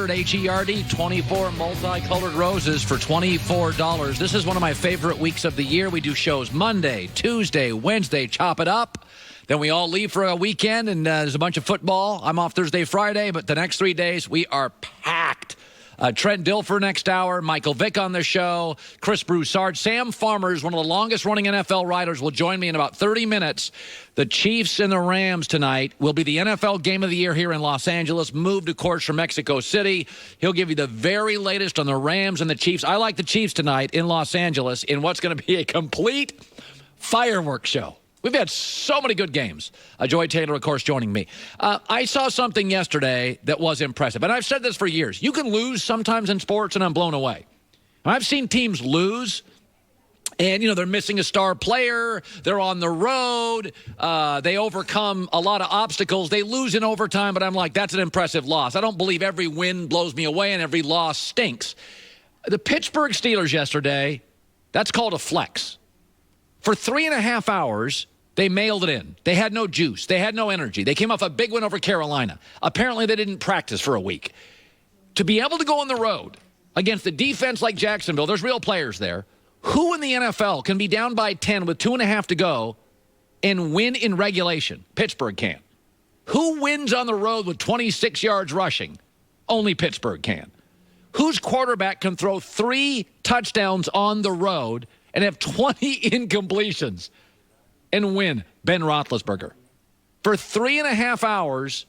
Herd, H-E-R-D, 24 multicolored roses for $24. This is one of my favorite weeks of the year. We do shows Monday, Tuesday, Wednesday, chop it up. Then we all leave for a weekend, and there's a bunch of football. I'm off Thursday, Friday, but the next 3 days, we are packed. Trent Dilfer next hour, Michael Vick on the show, Chris Broussard. Sam Farmers, one of the longest-running NFL writers, will join me in about 30 minutes. The Chiefs and the Rams tonight will be the NFL Game of the Year here in Los Angeles, moved, of course, from Mexico City. He'll give you the very latest on the Rams and the Chiefs. I like the Chiefs tonight in Los Angeles in what's going to be a complete fireworks show. We've had so many good games. Joy Taylor, of course, joining me. I saw something yesterday that was impressive. And I've said this for years. You can lose sometimes in sports, and I'm blown away. I've seen teams lose, and, they're missing a star player. They're on the road. They overcome a lot of obstacles. They lose in overtime, but I'm like, that's an impressive loss. I don't believe every win blows me away and every loss stinks. The Pittsburgh Steelers yesterday, that's called a flex. For 3.5 hours, they mailed it in. They had no juice. They had no energy. They came off a big win over Carolina. Apparently, they didn't practice for a week. To be able to go on the road against a defense like Jacksonville, there's real players there. Who in the NFL can be down by 10 with 2.5 to go and win in regulation? Pittsburgh can. Who wins on the road with 26 yards rushing? Only Pittsburgh can. Whose quarterback can throw 3 touchdowns on the road and have 20 incompletions and win? Ben Roethlisberger. For 3.5 hours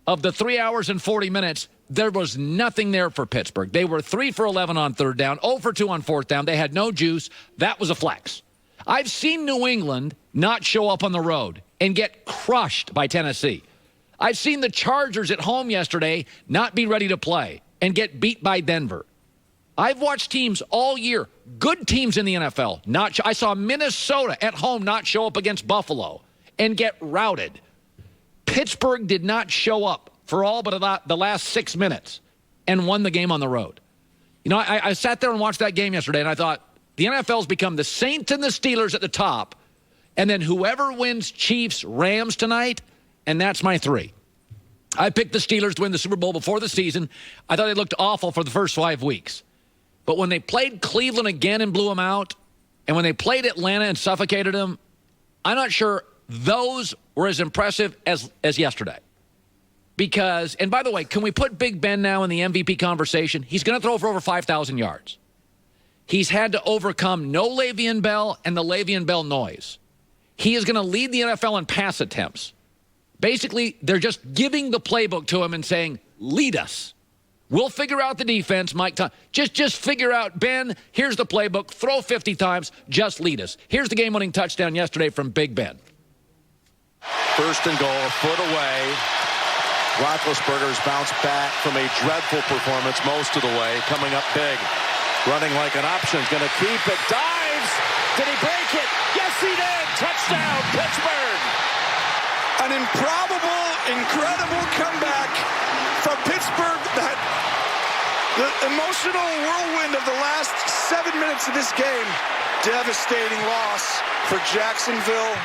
of the 3 hours and 40 minutes, there was nothing there for Pittsburgh. They were 3 for 11 on third down, 0 for 2 on fourth down. They had no juice. That was a flex. I've seen New England not show up on the road and get crushed by Tennessee. I've seen the Chargers at home yesterday not be ready to play and get beat by Denver. I've watched teams all year, good teams in the NFL. I saw Minnesota at home not show up against Buffalo and get routed. Pittsburgh did not show up for all but the last 6 minutes and won the game on the road. I sat there and watched that game yesterday, and I thought, the NFL's become the Saints and the Steelers at the top, and then whoever wins Chiefs, Rams tonight, and that's my 3. I picked the Steelers to win the Super Bowl before the season. I thought they looked awful for the first 5 weeks. But when they played Cleveland again and blew them out, and when they played Atlanta and suffocated them, I'm not sure those were as impressive as yesterday. Because, and by the way, can we put Big Ben now in the MVP conversation? He's going to throw for over 5,000 yards. He's had to overcome no Le'Veon Bell and the Le'Veon Bell noise. He is going to lead the NFL in pass attempts. Basically, they're just giving the playbook to him and saying, lead us. We'll figure out the defense, Mike. Just figure out, Ben, here's the playbook. Throw 50 times. Just lead us. Here's the game-winning touchdown yesterday from Big Ben. First and goal, a foot away. Roethlisberger's bounced back from a dreadful performance most of the way, coming up big. Running like an option. Going to keep it. Dives. Did he break it? Yes, he did. Touchdown, Pittsburgh. An improbable, incredible comeback from Pittsburgh. The emotional whirlwind of the last 7 minutes of this game. Devastating loss for Jacksonville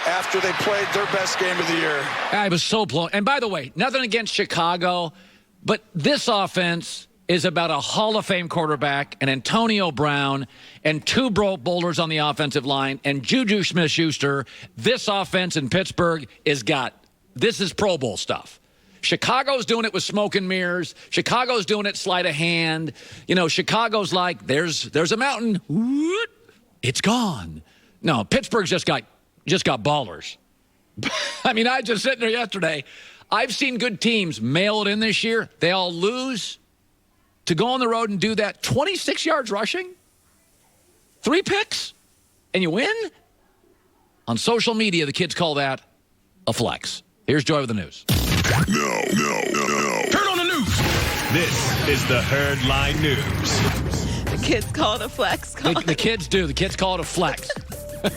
after they played their best game of the year. I was so blown. And by the way, nothing against Chicago, but this offense is about a Hall of Fame quarterback, and Antonio Brown, and 2 boulders on the offensive line, and Juju Smith-Schuster. This offense in Pittsburgh this is Pro Bowl stuff. Chicago's doing it with smoke and mirrors. Chicago's doing it sleight of hand. Chicago's like, there's a mountain. It's gone. No, Pittsburgh's just got ballers. I mean, I just sitting there yesterday. I've seen good teams mail it in this year. They all lose. To go on the road and do that, 26 yards rushing, 3 picks, and you win? On social media, the kids call that a flex. Here's Joy with the news. No. Turn on the news. This is the Herd Line News. The kids call it a flex. The kids do. The kids call it a flex. All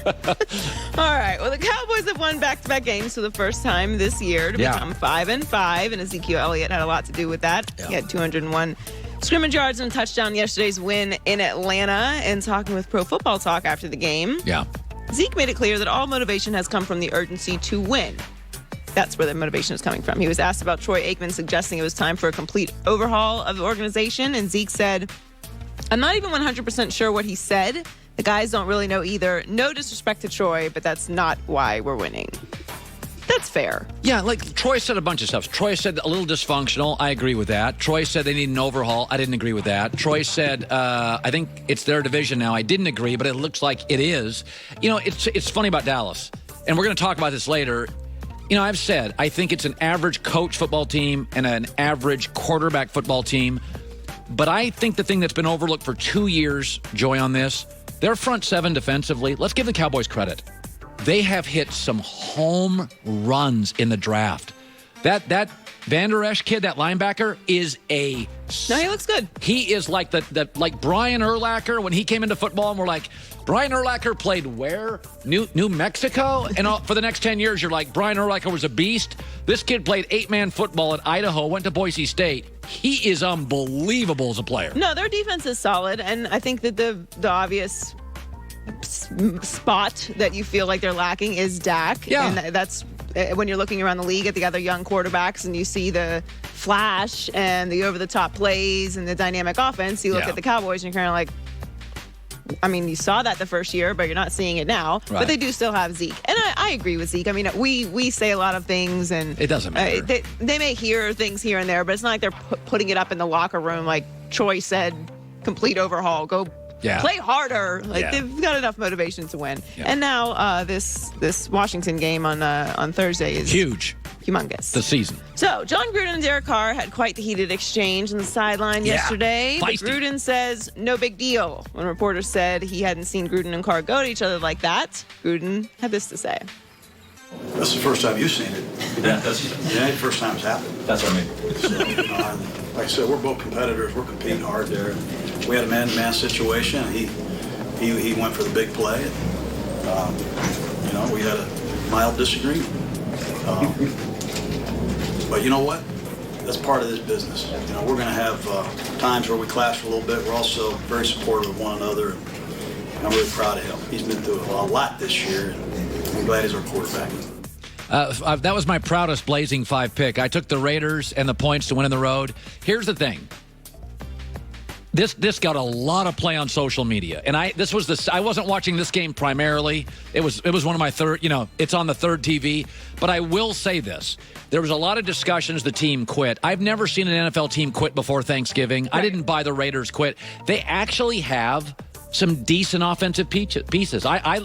right. Well, the Cowboys have won back-to-back games for the first time this year to become 5-5, and Ezekiel Elliott had a lot to do with that. Yeah. He had 201 scrimmage yards and a touchdown yesterday's win in Atlanta. And talking with Pro Football Talk after the game, Zeke made it clear that all motivation has come from the urgency to win. that's where the motivation is coming from. He was asked about Troy Aikman suggesting it was time for a complete overhaul of the organization, and Zeke said, I'm not even 100% sure what he said. The guys don't really know either. No disrespect to Troy, but that's not why we're winning. That's fair. Yeah, like Troy said a bunch of stuff. Troy said a little dysfunctional. I agree with that. Troy said they need an overhaul. I didn't agree with that. Troy said, I think it's their division now. I didn't agree, but it looks like it is. You know, it's funny about Dallas, and we're going to talk about this later. You know, I've said I think it's an average coach football team and an average quarterback football team. But I think the thing that's been overlooked for 2 years, Joy, on this, their front seven defensively, let's give the Cowboys credit. They have hit some home runs in the draft. That Van Der Esch kid, that linebacker, is a... No, he looks good. He is like like Brian Urlacher when he came into football, and we're like, Brian Urlacher played where? New Mexico? And for the next 10 years, you're like, Brian Urlacher was a beast. This kid played 8-man football at Idaho, went to Boise State. He is unbelievable as a player. No, their defense is solid, and I think that the obvious spot that you feel like they're lacking is Dak. Yeah. And that's when you're looking around the league at the other young quarterbacks and you see the flash and the over-the-top plays and the dynamic offense, you look at the Cowboys and you're kind of like, I mean, you saw that the first year, but you're not seeing it now. Right. But they do still have Zeke. And I agree with Zeke. I mean, we say a lot of things, and it doesn't matter. They may hear things here and there, but it's not like they're putting it up in the locker room like Troy said, complete overhaul, go play harder. Like they've got enough motivation to win. Yeah. And now this Washington game on Thursday is huge. Humongous. The season. So, John Gruden and Derek Carr had quite the heated exchange on the sideline yesterday. But Gruden says, no big deal. When reporters said he hadn't seen Gruden and Carr go to each other like that, Gruden had this to say. That's the first time you've seen it. Yeah, that's the first time it's happened. That's what I mean. So, like I said, we're both competitors. We're competing hard there. We had a man-to-man situation. He went for the big play. We had a mild disagreement. But you know what? That's part of this business. We're going to have times where we clash a little bit. We're also very supportive of one another. And I'm really proud of him. He's been through a lot this year, and I'm glad he's our quarterback. That was my proudest Blazing 5 pick. I took the Raiders and the points to win on the road. Here's the thing. This got a lot of play on social media, and I wasn't watching this game primarily. It was one of my third. It's on the third TV. But I will say this: there was a lot of discussions. The team quit. I've never seen an NFL team quit before Thanksgiving. Right. I didn't buy the Raiders quit. They actually have some decent offensive pieces. I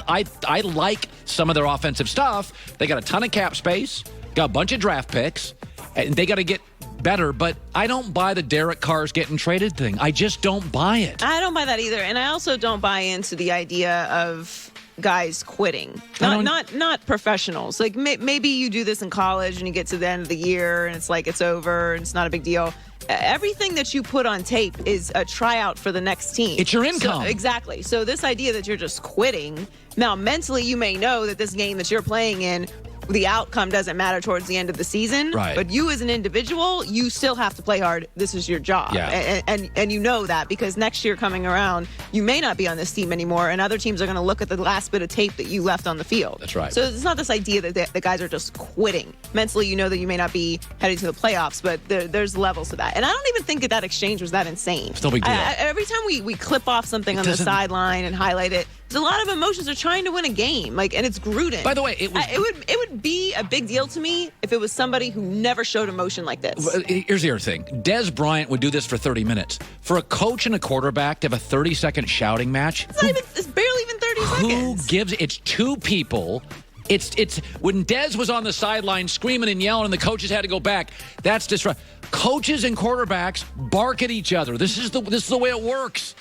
like some of their offensive stuff. They got a ton of cap space. Got a bunch of draft picks, and they got to get better, but I don't buy the Derek Carr's getting traded thing. I just don't buy it. I don't buy that either, and I also don't buy into the idea of guys quitting. Not professionals. Like maybe you do this in college and you get to the end of the year and it's like it's over and it's not a big deal. Everything that you put on tape is a tryout for the next team. It's your income. Exactly. So this idea that you're just quitting, now mentally you may know that this game that you're playing in, the outcome doesn't matter towards the end of the season. Right. But you as an individual, you still have to play hard. This is your job. Yeah. And you know that because next year coming around, you may not be on this team anymore, and other teams are going to look at the last bit of tape that you left on the field. That's right. So it's not this idea that the guys are just quitting. Mentally, you know that you may not be heading to the playoffs, but there's levels to that. And I don't even think that exchange was that insane. It's no big deal. Every time we clip off something on the sideline and highlight it, there's a lot of emotions. They're trying to win a game, and it's Gruden. By the way, it would be a big deal to me if it was somebody who never showed emotion like this. Here's the other thing. Des Bryant would do this for 30 minutes. For a coach and a quarterback to have a 30-second shouting match, it's barely even 30 seconds. Who gives? It's two people. It's when Des was on the sideline screaming and yelling, and the coaches had to go back. That's disruptive. Coaches and quarterbacks bark at each other. This is the way it works.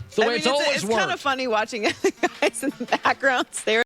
It's the way it's always worked. It's kind of funny watching the guys in the background stare